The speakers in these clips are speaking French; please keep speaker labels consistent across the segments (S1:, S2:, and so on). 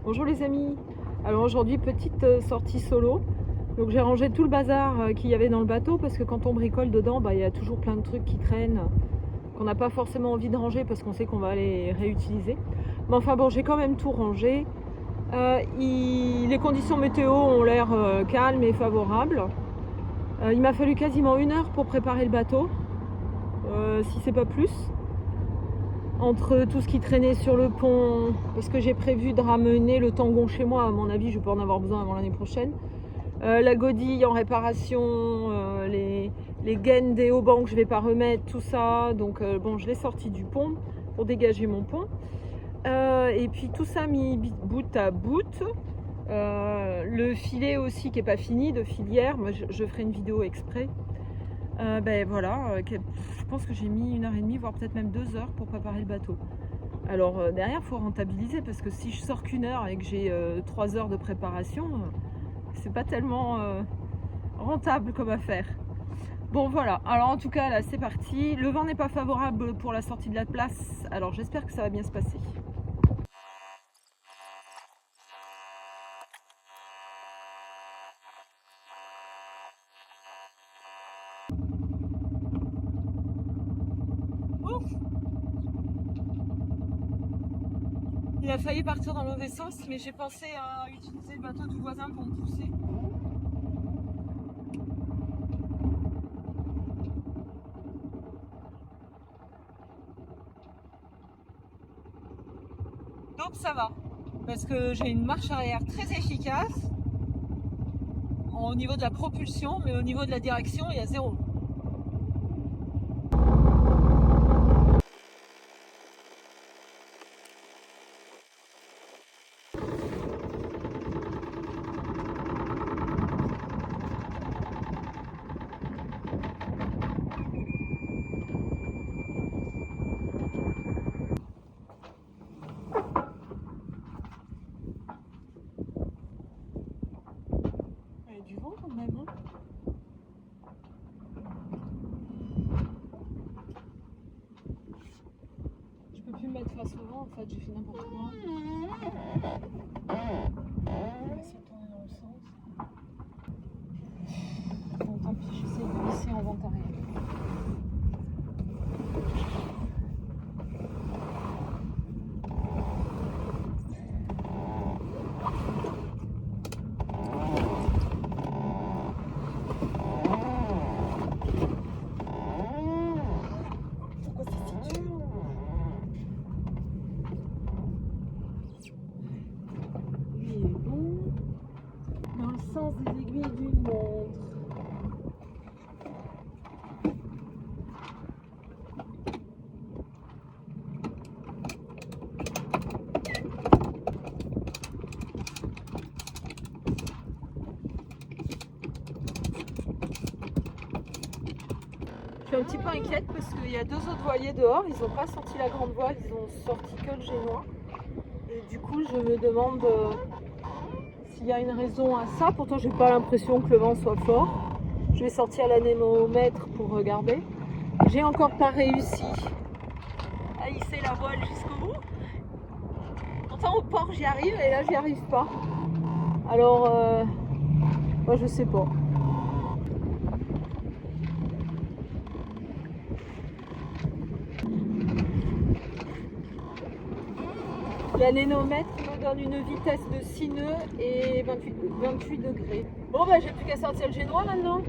S1: Bonjour les amis. Alors aujourd'hui petite sortie solo. Donc j'ai rangé tout le bazar qu'il y avait dans le bateau parce que quand on bricole dedans, il y a toujours plein de trucs qui traînent qu'on n'a pas forcément envie de ranger parce qu'on sait qu'on va les réutiliser. Mais enfin bon, j'ai quand même tout rangé. Les conditions météo ont l'air calmes et favorables. Il m'a fallu quasiment 1 heure pour préparer le bateau, si c'est pas plus. Entre tout ce qui traînait sur le pont, parce que j'ai prévu de ramener le tangon chez moi, à mon avis je vais pas en avoir besoin avant l'année prochaine. La godille en réparation, les gaines des haubans que je vais pas remettre, tout ça. Donc bon, je l'ai sorti du pont pour dégager mon pont. Et puis tout ça mis bout à bout. Le filet aussi qui est pas fini de filière, moi je ferai une vidéo exprès. Voilà, je pense que j'ai mis 1h30 voire peut-être même 2 heures pour préparer le bateau. Alors derrière il faut rentabiliser parce que si je sors qu'1 heure et que j'ai 3 heures de préparation, c'est pas tellement rentable comme affaire. Bon voilà, alors en tout cas là c'est parti. Le vent n'est pas favorable pour la sortie de la place, alors j'espère que ça va bien se passer. Ouf! Il a failli partir dans le mauvais sens, mais j'ai pensé à utiliser le bateau du voisin pour me pousser. Donc ça va, parce que j'ai une marche arrière très efficace au niveau de la propulsion, mais au niveau de la direction, il y a zéro. Il y a du vent quand même, hein. Je peux plus me mettre face au vent en fait, j'ai fait n'importe quoi. On va essayer de tourner dans le sens. Bon tant pis, j'essaie de glisser en vent arrière. Pourquoi c'est si dur? Lui est bon. Dans le sens des aiguilles d'une montre. Je suis un petit peu inquiète parce qu'il y a 2 autres voiliers dehors, ils n'ont pas sorti la grande voile, ils ont sorti que le génois. Et du coup je me demande s'il y a une raison à ça. Pourtant j'ai pas l'impression que le vent soit fort. Je vais sortir l'anémomètre pour regarder. J'ai encore pas réussi à hisser la voile jusqu'au bout. Pourtant au port j'y arrive et là j'y arrive pas. Alors moi je sais pas. L'anémomètre me donne une vitesse de 6 nœuds et 28 degrés. Bon j'ai plus qu'à sortir le génois maintenant.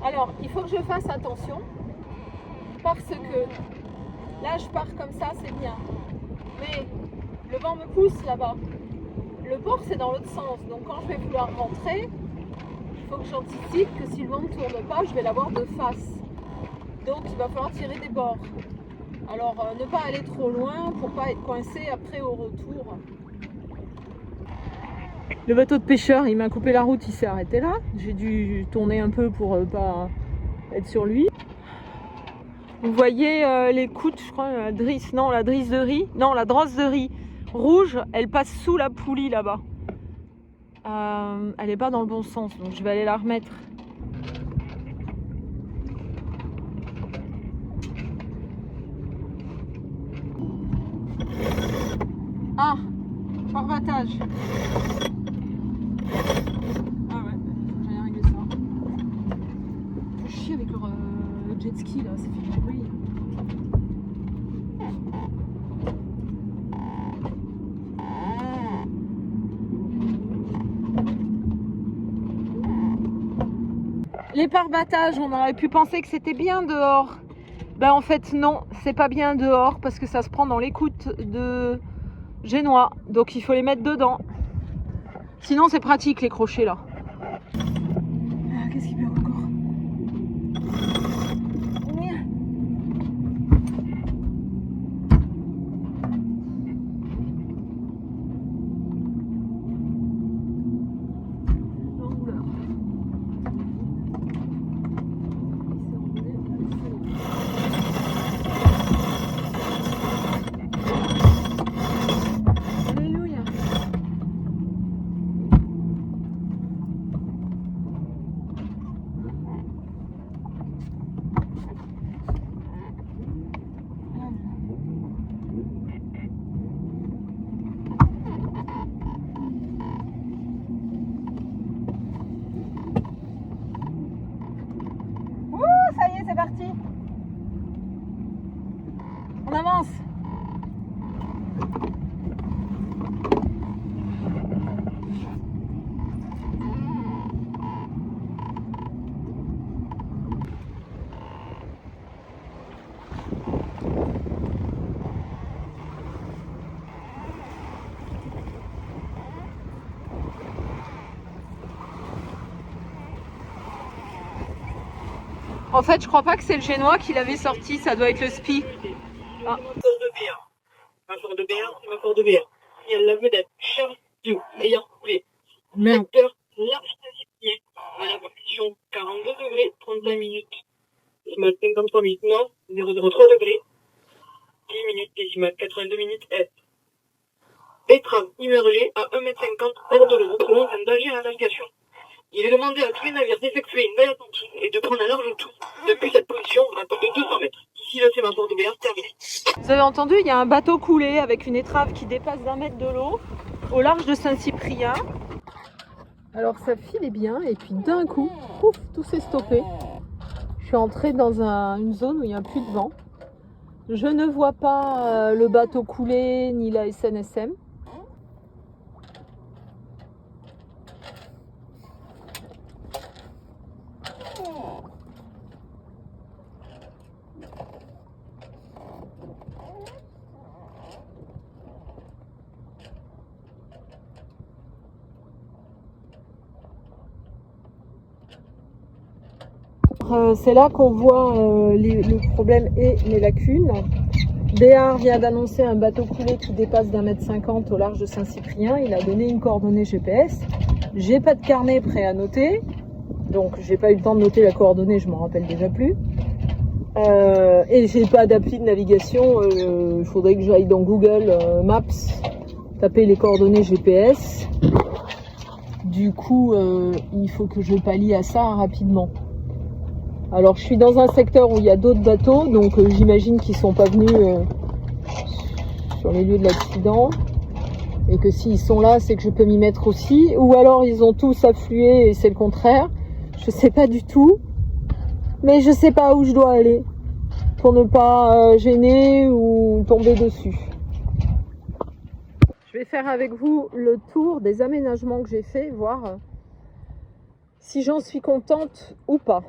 S1: Alors il faut que je fasse attention parce que là je pars comme ça, c'est bien. Mais le vent me pousse là-bas. Le port c'est dans l'autre sens, donc quand je vais vouloir rentrer, il faut que j'anticipe que si le vent ne tourne pas, je vais l'avoir de face. Donc il va falloir tirer des bords. Alors ne pas aller trop loin pour pas être coincé après au retour. Le bateau de pêcheur il m'a coupé la route, il s'est arrêté là. J'ai dû tourner un peu pour pas être sur lui. Vous voyez les coudes, je crois, la drisse de riz, non la drosse de riz rouge, elle passe sous la poulie là-bas. Elle n'est pas dans le bon sens, donc je vais aller la remettre. Ah, Parbattage. Ah ouais, j'allais régler ça. Je chie avec le jet ski là, ça fait du bruit. Les parbattages, on aurait pu penser que c'était bien dehors. Ben en fait non, c'est pas bien dehors parce que ça se prend dans l'écoute de génois. Donc il faut les mettre dedans. Sinon c'est pratique les crochets là. Ah, qu'est-ce qu'il y a encore? C'est parti. On avance. En fait, je crois pas que c'est le génois qui l'avait sorti, ça doit être le spi.
S2: Ah. Un corps de bière, c'est un corps de bière. Il y a la vedette, Charles Diou, ayant coulé. Secteur large pieds, à la position 42 degrés, 35 minutes. Décimale 53 minutes nord, 003 degrés. 10 minutes, décimale 82 minutes est. Étrave immergée à 1,50 m hors de l'eau, selon un danger à la navigation. Il est demandé à tous les navires d'effectuer une veille attentive et de prendre un large tour depuis cette position à peu de 200 mètres. Ici le sémaphore de BR terminé.
S1: Vous avez entendu, il y a un bateau coulé avec une étrave qui dépasse d'1 mètre de l'eau au large de Saint-Cyprien. Alors ça filait bien et puis d'un coup, pouf, tout s'est stoppé. Je suis entrée dans une zone où il n'y a plus de vent. Je ne vois pas le bateau coulé ni la SNSM. C'est là qu'on voit le problème et les lacunes. Béard vient d'annoncer un bateau coulé qui dépasse d'1,50 m au large de Saint-Cyprien. Il a donné une coordonnée GPS. J'ai pas de carnet prêt à noter, donc j'ai pas eu le temps de noter la coordonnée, je m'en rappelle déjà plus. Et j'ai pas d'appli de navigation. Il faudrait que j'aille dans Google Maps, taper les coordonnées GPS. Du coup, il faut que je pallie à ça rapidement. Alors je suis dans un secteur où il y a d'autres bateaux, donc j'imagine qu'ils sont pas venus sur les lieux de l'accident et que s'ils sont là, c'est que je peux m'y mettre aussi, ou alors ils ont tous afflué et c'est le contraire. Je sais pas du tout, mais je sais pas où je dois aller pour ne pas gêner ou tomber dessus. Je vais faire avec vous le tour des aménagements que j'ai fait, voir si j'en suis contente ou pas.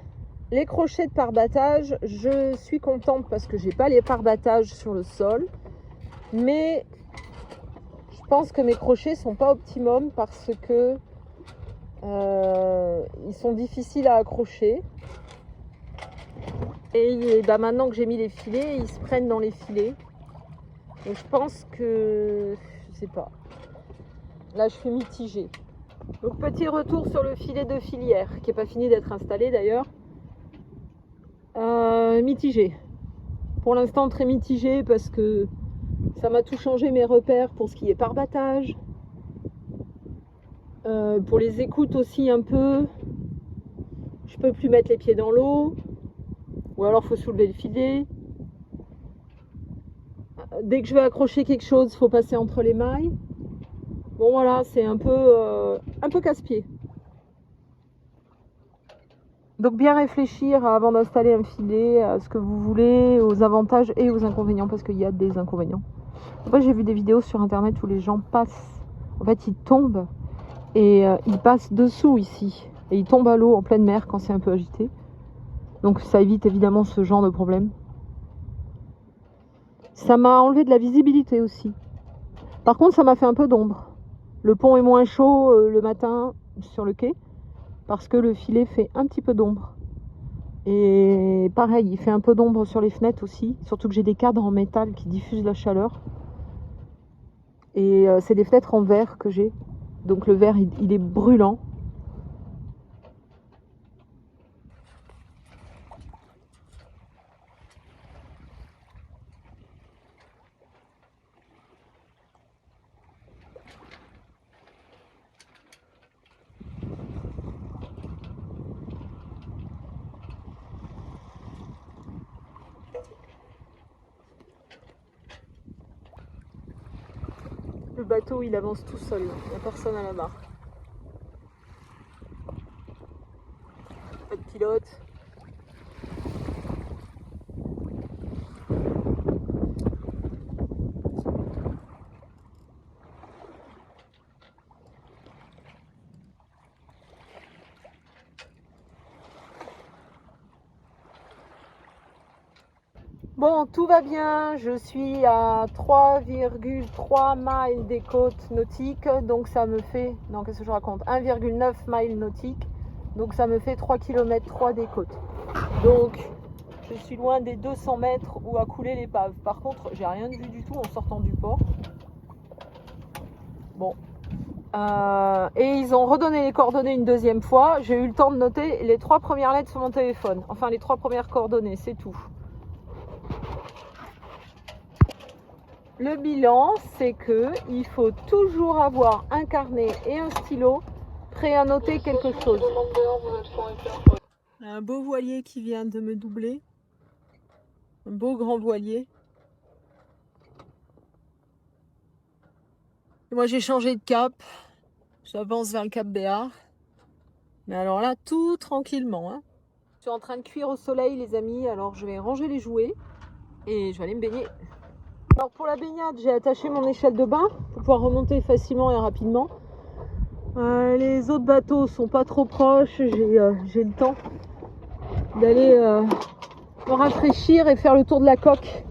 S1: Les crochets de parbattage, je suis contente parce que j'ai pas les parbattages sur le sol, mais je pense que mes crochets sont pas optimum parce que ils sont difficiles à accrocher. Et bah maintenant que j'ai mis les filets, ils se prennent dans les filets. Donc je pense que, je sais pas. Là je suis mitigée. Donc petit retour sur le filet de filière qui n'est pas fini d'être installé d'ailleurs. Mitigé. Pour l'instant très mitigé parce que ça m'a tout changé mes repères pour ce qui est parbattage. Pour les écoutes aussi un peu. Je peux plus mettre les pieds dans l'eau. Ou alors faut soulever le filet. Dès que je vais accrocher quelque chose, faut passer entre les mailles. Bon voilà, c'est un peu casse-pied. Donc bien réfléchir avant d'installer un filet, à ce que vous voulez, aux avantages et aux inconvénients, parce qu'il y a des inconvénients. Après j'ai vu des vidéos sur internet où les gens passent, en fait ils tombent et ils passent dessous ici. Et ils tombent à l'eau en pleine mer quand c'est un peu agité. Donc ça évite évidemment ce genre de problème. Ça m'a enlevé de la visibilité aussi. Par contre ça m'a fait un peu d'ombre. Le pont est moins chaud le matin sur le quai, parce que le filet fait un petit peu d'ombre. Et pareil, il fait un peu d'ombre sur les fenêtres aussi, surtout que j'ai des cadres en métal qui diffusent la chaleur. Et c'est des fenêtres en verre que j'ai, donc le verre il est brûlant. Le bateau il avance tout seul, il n'y a personne à la barre. Pas de pilote. Bon, tout va bien, je suis à 3,3 miles des côtes nautiques, donc ça me fait, non qu'est-ce que je raconte, 1,9 miles nautiques, donc ça me fait 3 km 3 des côtes. Donc je suis loin des 200 mètres où a coulé l'épave. Par contre, j'ai rien vu du tout en sortant du port. Bon. Et ils ont redonné les coordonnées une deuxième fois. J'ai eu le temps de noter les 3 premières lettres sur mon téléphone. Enfin, les 3 premières coordonnées, c'est tout. Le bilan, c'est que il faut toujours avoir un carnet et un stylo prêt à noter quelque chose. Un beau voilier qui vient de me doubler. Un beau grand voilier. Et moi j'ai changé de cap. J'avance vers le cap Béar. Mais alors là, tout tranquillement. Hein. Je suis en train de cuire au soleil les amis. Alors je vais ranger les jouets. Et je vais aller me baigner. Alors pour la baignade, j'ai attaché mon échelle de bain pour pouvoir remonter facilement et rapidement. Les autres bateaux sont pas trop proches, j'ai le temps d'aller me rafraîchir et faire le tour de la coque.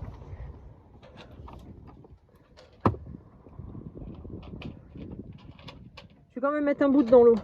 S1: Je vais quand même mettre un bout dans l'eau.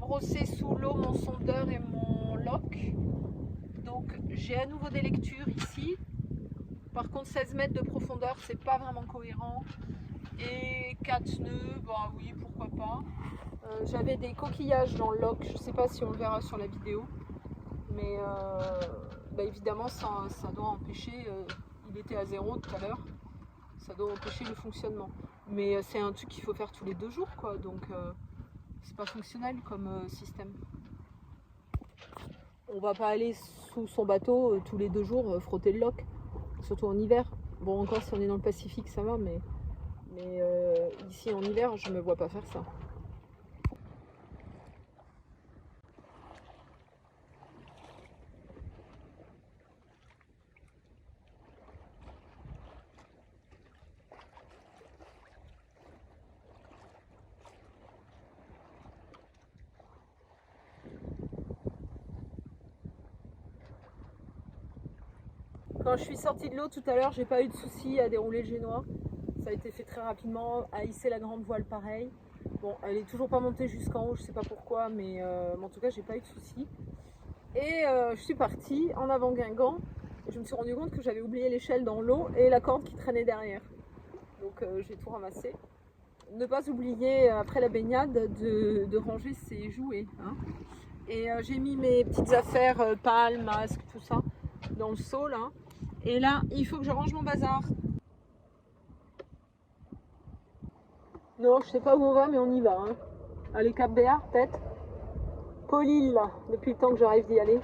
S1: brosser sous l'eau mon sondeur et mon lock. Donc j'ai à nouveau des lectures ici. Par contre 16 mètres de profondeur, c'est pas vraiment cohérent. Et 4 nœuds, bah oui, pourquoi pas. J'avais des coquillages dans le lock, je sais pas si on le verra sur la vidéo. Mais bah évidemment ça doit empêcher, il était à 0 tout à l'heure, ça doit empêcher le fonctionnement. Mais c'est un truc qu'il faut faire tous les 2 jours quoi, donc c'est pas fonctionnel comme système. On va pas aller sous son bateau tous les 2 jours frotter le lock, surtout en hiver. Bon encore si on est dans le Pacifique ça va, mais ici en hiver je me vois pas faire ça. Quand je suis sortie de l'eau tout à l'heure, j'ai pas eu de soucis à dérouler le génois. Ça a été fait très rapidement, à hisser la grande voile pareil. Bon, elle est toujours pas montée jusqu'en haut, je sais pas pourquoi, mais en tout cas, j'ai pas eu de soucis. Et je suis partie en avant Guingamp. Je me suis rendu compte que j'avais oublié l'échelle dans l'eau et la corde qui traînait derrière. Donc j'ai tout ramassé. Ne pas oublier après la baignade de ranger ses jouets. Hein. Et j'ai mis mes petites affaires, pales, masques, tout ça, dans le seau là. Et là, il faut que je range mon bazar. Non, je sais pas où on va, mais on y va. Hein. Allez, Cap Béar, peut-être. Paul-Île, là, depuis le temps que j'arrive d'y aller.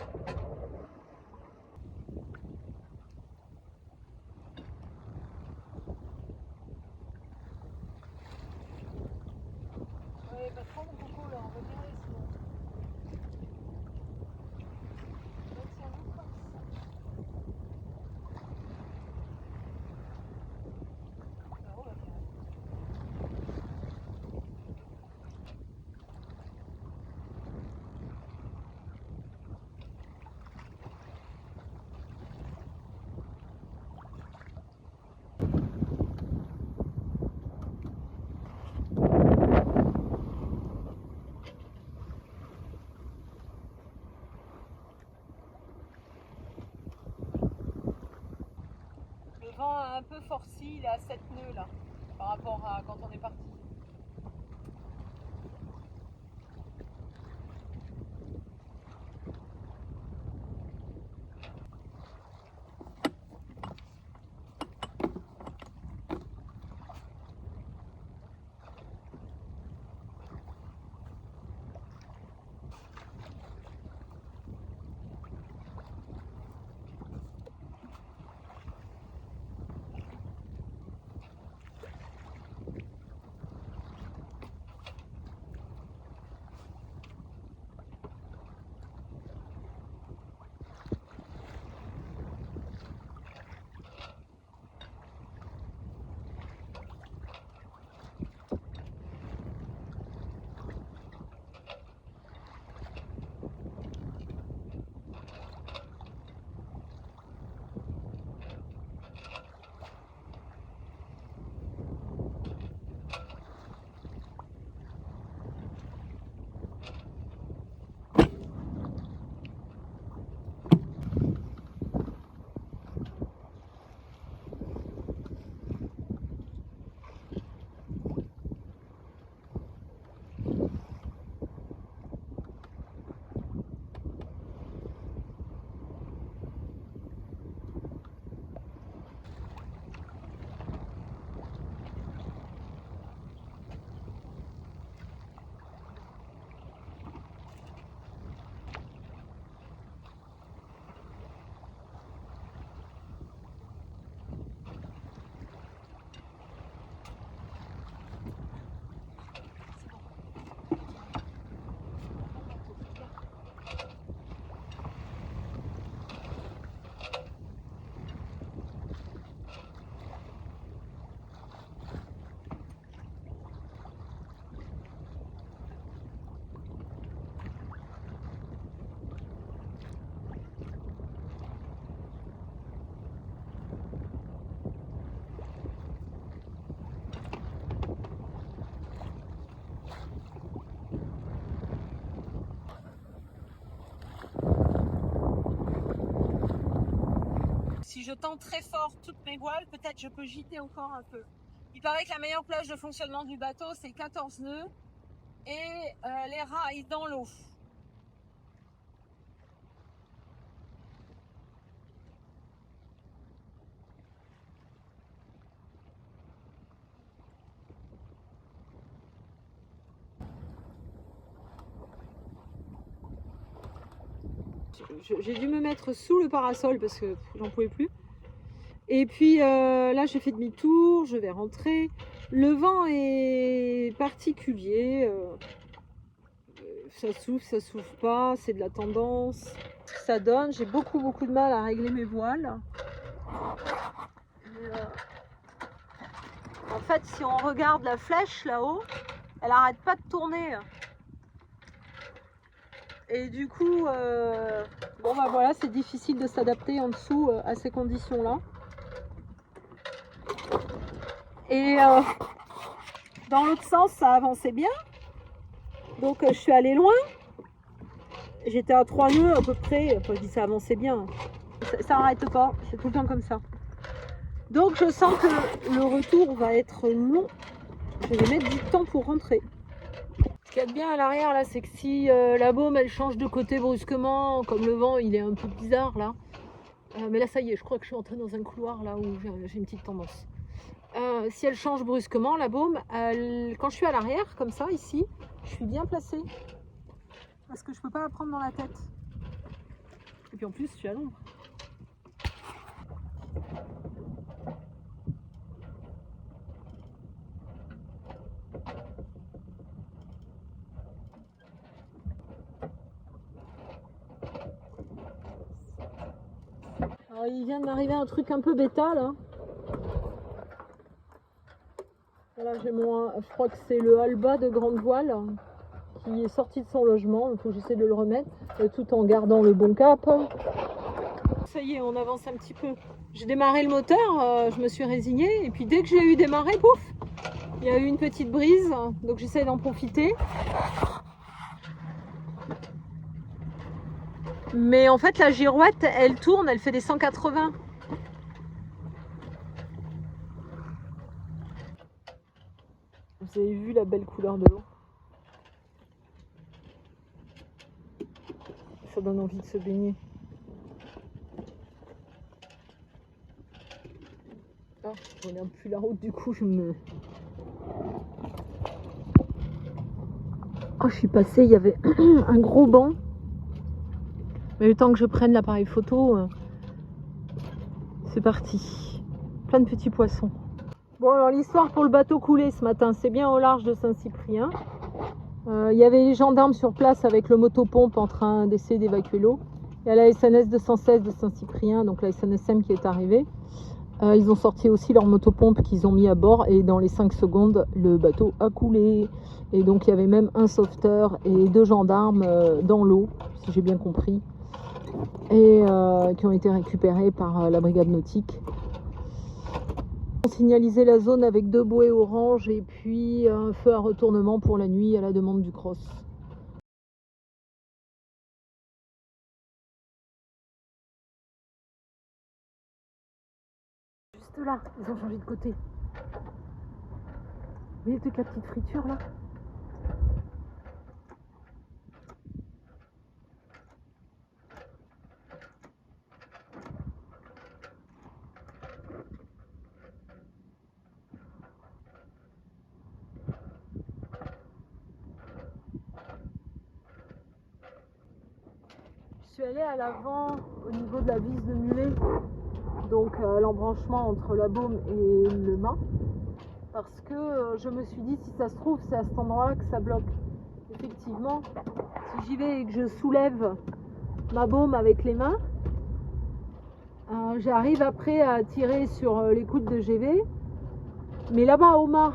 S1: Ouais, pas trop mon coco là, on va bien aller sinon. Le vent a un peu forci, il est à 7 nœuds là, par rapport à quand on est parti. si je tends très fort toutes mes voiles, peut-être je peux gîter encore un peu. Il paraît que la meilleure plage de fonctionnement du bateau, c'est 14 nœuds et les rails dans l'eau. J'ai dû me mettre sous le parasol parce que j'en pouvais plus. Et puis là j'ai fait demi-tour, je vais rentrer. Le vent est particulier, ça souffle pas, c'est de la tendance. Ça donne, j'ai beaucoup de mal à régler mes voiles. En fait, si on regarde la flèche là-haut, elle arrête pas de tourner. Et du coup, bon bah voilà, c'est difficile de s'adapter en dessous à ces conditions-là. Et dans l'autre sens, ça avançait bien. Donc je suis allée loin. J'étais à 3 nœuds à peu près. Enfin, je dis ça avançait bien. Ça n'arrête pas, c'est tout le temps comme ça. Donc je sens que le retour va être long. Je vais mettre du temps pour rentrer. Ce qu'il y a de bien à l'arrière là, c'est que si la baume elle change de côté brusquement, comme le vent il est un peu bizarre là. Mais là ça y est, je crois que je suis entrée dans un couloir là où j'ai une petite tendance. Si elle change brusquement, la baume, quand je suis à l'arrière, comme ça, ici, je suis bien placée. Parce que je peux pas la prendre dans la tête. Et puis en plus, je suis à l'ombre. Alors, il vient de m'arriver un truc un peu bêta, là. Voilà, j'ai je crois que c'est le Alba de grande voile qui est sorti de son logement. Il faut que j'essaie de le remettre tout en gardant le bon cap. Ça y est, on avance un petit peu. J'ai démarré le moteur, je me suis résignée et puis dès que j'ai eu démarré, pouf, il y a eu une petite brise, donc j'essaie d'en profiter. Mais en fait la girouette, elle tourne, elle fait des 180. Vous avez vu la belle couleur de l'eau? Ça donne envie de se baigner. Ah, je regarde plus la route, du coup je me... Oh, je suis passée, il y avait un gros banc. Mais le temps que je prenne l'appareil photo, c'est parti. Plein de petits poissons. Bon, alors l'histoire pour le bateau coulé ce matin, c'est bien au large de Saint-Cyprien. Il y avait les gendarmes sur place avec le motopompe en train d'essayer d'évacuer l'eau. Il y a la SNS 216 de Saint-Cyprien, donc la SNSM qui est arrivée. Ils ont sorti aussi leur motopompe qu'ils ont mis à bord et dans les 5 secondes, le bateau a coulé. Et donc il y avait même un sauveteur et 2 gendarmes dans l'eau, si j'ai bien compris, et qui ont été récupérés par la brigade nautique. On a signalisé la zone avec 2 bouées orange et puis un feu à retournement pour la nuit à la demande du CROSS. Juste là, ils ont changé de côté. Vous voyez toute la petite friture là? Je suis allée à l'avant au niveau de la vis de mulet, donc l'embranchement entre la baume et le mât, parce que je me suis dit si ça se trouve c'est à cet endroit-là que ça bloque. Effectivement, si j'y vais et que je soulève ma baume avec les mains, j'arrive après à tirer sur l'écoute de GV, mais là-bas au mât.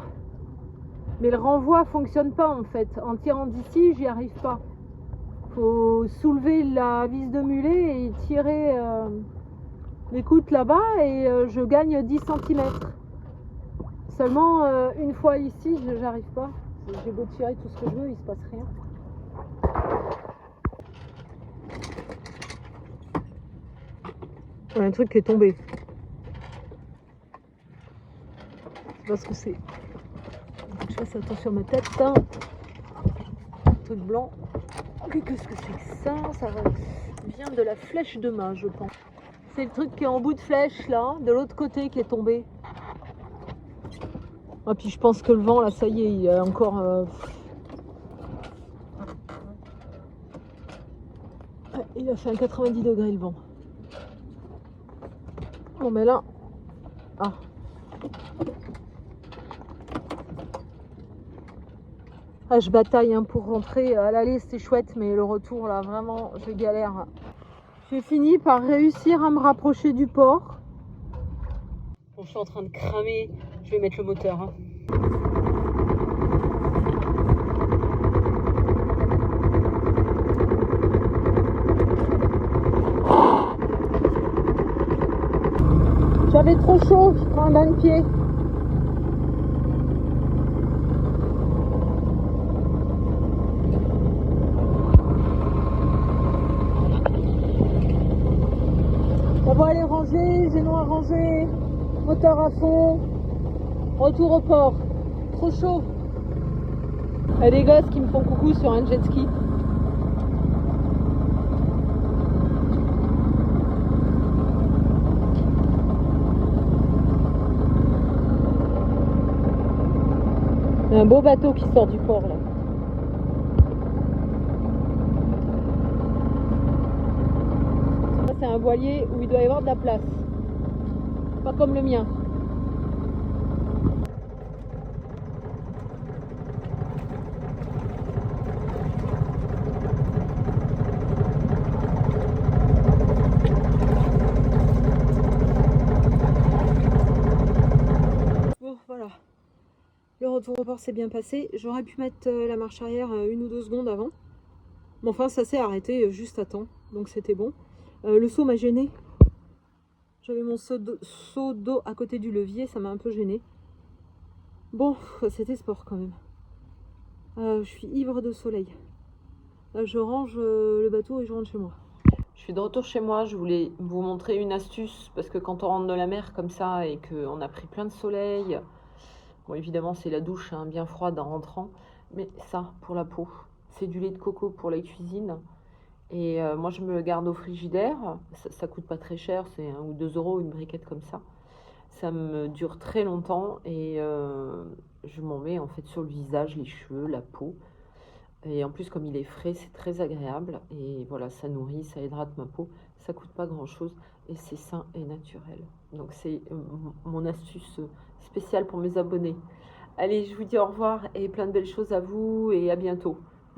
S1: Mais le renvoi fonctionne pas en fait. En tirant d'ici, j'y arrive pas. Faut soulever la vis de mulet et tirer l'écoute là-bas et je gagne 10 cm. Seulement une fois ici, j'arrive pas. J'ai beau tirer tout ce que je veux, il se passe rien. Il y a un truc qui est tombé. vois ce que c'est. Je fasse attention à ma tête. Un truc blanc. Qu'est-ce que c'est que ça? Ça vient de la flèche de main, je pense. C'est le truc qui est en bout de flèche, là, de l'autre côté, qui est tombé. Ah, puis je pense que le vent, là, ça y est, il y a encore... il a fait un 90 degrés, le vent. Bon, mais là... Ah. Ah, je bataille hein, pour rentrer. À l'aller, c'était chouette, mais le retour, là, vraiment, je galère. J'ai fini par réussir à me rapprocher du port. Bon, je suis en train de cramer. Je vais mettre le moteur. Hein. J'avais trop chaud, je prends un bain de pied. La voile est rangée, génon à ranger, moteur à fond, retour au port. Trop chaud. Il y a des gosses qui me font coucou sur un jet ski. Il y a un beau bateau qui sort du port là. Ça c'est un voilier où il doit y avoir de la place. Pas comme le mien. Bon voilà. Le retour au port s'est bien passé. J'aurais pu mettre la marche arrière 1 ou 2 secondes avant. Mais enfin, ça s'est arrêté juste à temps. Donc c'était bon. Le seau m'a gêné. J'avais mon seau d'eau à côté du levier. Ça m'a un peu gêné. Bon, c'était sport quand même. Je suis ivre de soleil. Là, je range le bateau et je rentre chez moi. Je suis de retour chez moi. Je voulais vous montrer une astuce. Parce que quand on rentre de la mer comme ça et qu'on a pris plein de soleil... Bon, évidemment, c'est la douche hein, bien froide en rentrant, mais ça, pour la peau, c'est du lait de coco pour la cuisine. Et moi, je me le garde au frigidaire. Ça coûte pas très cher, c'est 1 ou 2 euros une briquette comme ça. Ça me dure très longtemps et je m'en mets en fait sur le visage, les cheveux, la peau. Et en plus, comme il est frais, c'est très agréable. Et voilà, ça nourrit, ça hydrate ma peau. Ça coûte pas grand-chose et c'est sain et naturel. Donc c'est mon astuce spéciale pour mes abonnés. Allez, je vous dis au revoir et plein de belles choses à vous et à bientôt.